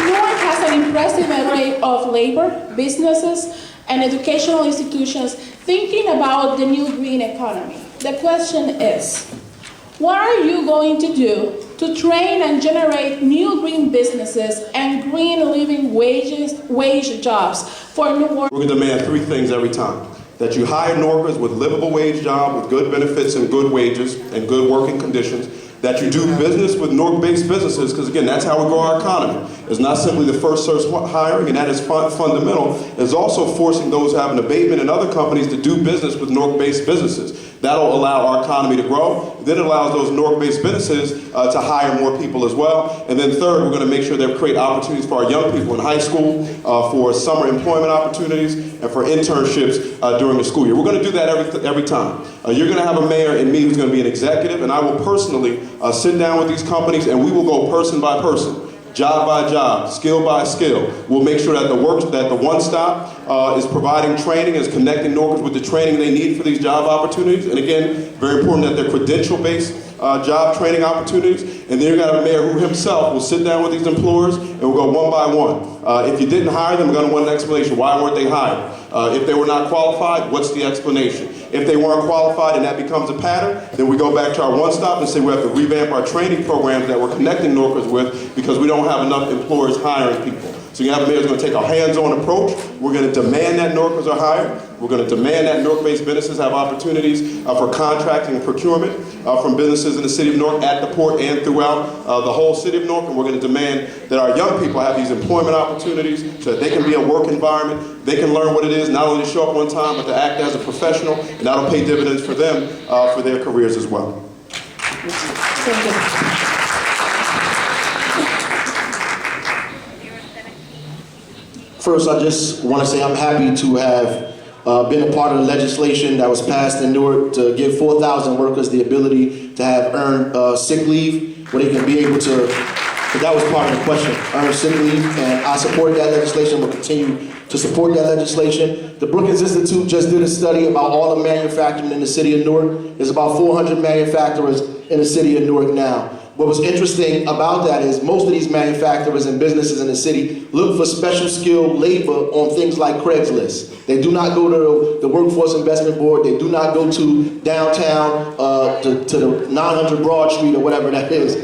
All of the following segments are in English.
Newark has an impressive array of labor, businesses, and educational institutions thinking about the new green economy. The question is, what are you going to do to train and generate new green businesses and green living wage jobs for Newark? We're going to demand three things every time. That you hire Newarkers with livable wage jobs, with good benefits and good wages and good working conditions. That you do business with Newark-based businesses, because again, that's how we grow our economy. It's not simply the first source hiring, and that is fundamental. It's also forcing those who have an abatement in other companies to do business with Newark-based businesses. That'll allow our economy to grow. Then it allows those Newark-based businesses to hire more people as well. And then third, we're going to make sure they create opportunities for our young people in high school, for summer employment opportunities, and for internships during the school year. We're going to do that every time. You're going to have a mayor and me who's going to be an executive, and I will personally sit down with these companies, and we will go person by person, job by job, skill by skill. We'll make sure that the One Stop is providing training, is connecting Newarkers with the training they need for these job opportunities. And again, very important that they're credential-based job training opportunities. And then you're going to have a mayor who himself will sit down with these employers and we'll go one by one. If you didn't hire them, we're going to want an explanation. Why weren't they hired? If they were not qualified, what's the explanation? If they weren't qualified and that becomes a pattern, then we go back to our One Stop and say we have to revamp our training programs that we're connecting Newarkers with because we don't have enough employers hiring people. So you have a mayor who's going to take a hands-on approach. We're going to demand that Newarkers are hired. We're going to demand that Newark-based businesses have opportunities for contracting and procurement from businesses in the city of Newark, at the port, and throughout the whole city of Newark. And we're going to demand that our young people have these employment opportunities so that they can be in a work environment. They can learn what it is, not only to show up one time, but to act as a professional, and that'll pay dividends for them for their careers as well. Thank you. First, I just want to say I'm happy to have been a part of the legislation that was passed in Newark to give 4,000 workers the ability to have earned sick leave, where they can be able to, because that was part of the question, earn sick leave, and I support that legislation, will continue to support that legislation. The Brookings Institute just did a study about all the manufacturing in the city of Newark. There's about 400 manufacturers in the city of Newark now. What was interesting about that is most of these manufacturers and businesses in the city look for special skilled labor on things like Craigslist. They do not go to the Workforce Investment Board. They do not go to downtown, to the 900 Broad Street or whatever that is,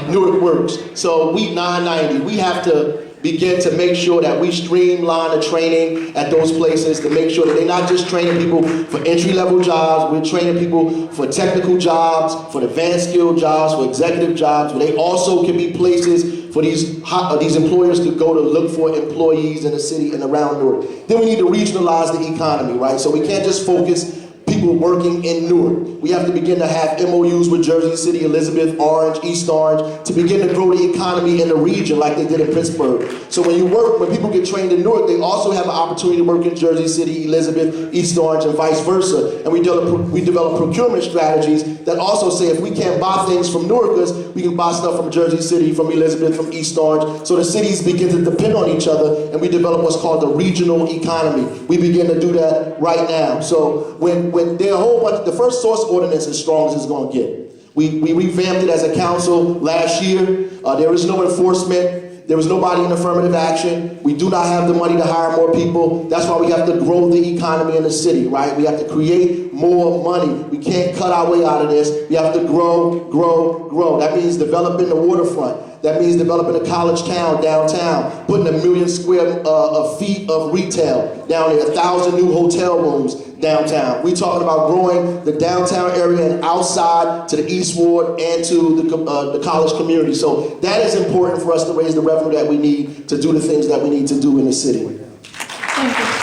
Newark Works. So we 990, we have to begin to make sure that we streamline the training at those places to make sure that they're not just training people for entry-level jobs, we're training people for technical jobs, for advanced skill jobs, for executive jobs, but they also can be places for these employers to go to look for employees in the city and around Newark. Then we need to regionalize the economy, right? So we can't just focus people working in Newark. We have to begin to have MOUs with Jersey City, Elizabeth, Orange, East Orange, to begin to grow the economy in the region like they did in Pittsburgh. So when people get trained in Newark, they also have an opportunity to work in Jersey City, Elizabeth, East Orange, and vice versa. And we develop procurement strategies that also say if we can't buy things from Newarkers, we can buy stuff from Jersey City, from Elizabeth, from East Orange. So the cities begin to depend on each other, and we develop what's called the regional economy. We begin to do that right now. So when there are a whole bunch, the first source ordinance is as strong as it's going to get. We revamped it as a council last year. There is no enforcement. There was nobody in affirmative action. We do not have the money to hire more people. That's why we have to grow the economy in the city, right? We have to create more money. We can't cut our way out of this. We have to grow, grow, grow. That means developing the waterfront. That means developing a college town downtown, putting 1 million square feet of retail down there, 1,000 new hotel rooms downtown. We're talking about growing the downtown area and outside to the East Ward and to the college community. So that is important for us to raise the revenue that we need to do the things that we need to do in the city. Thank you.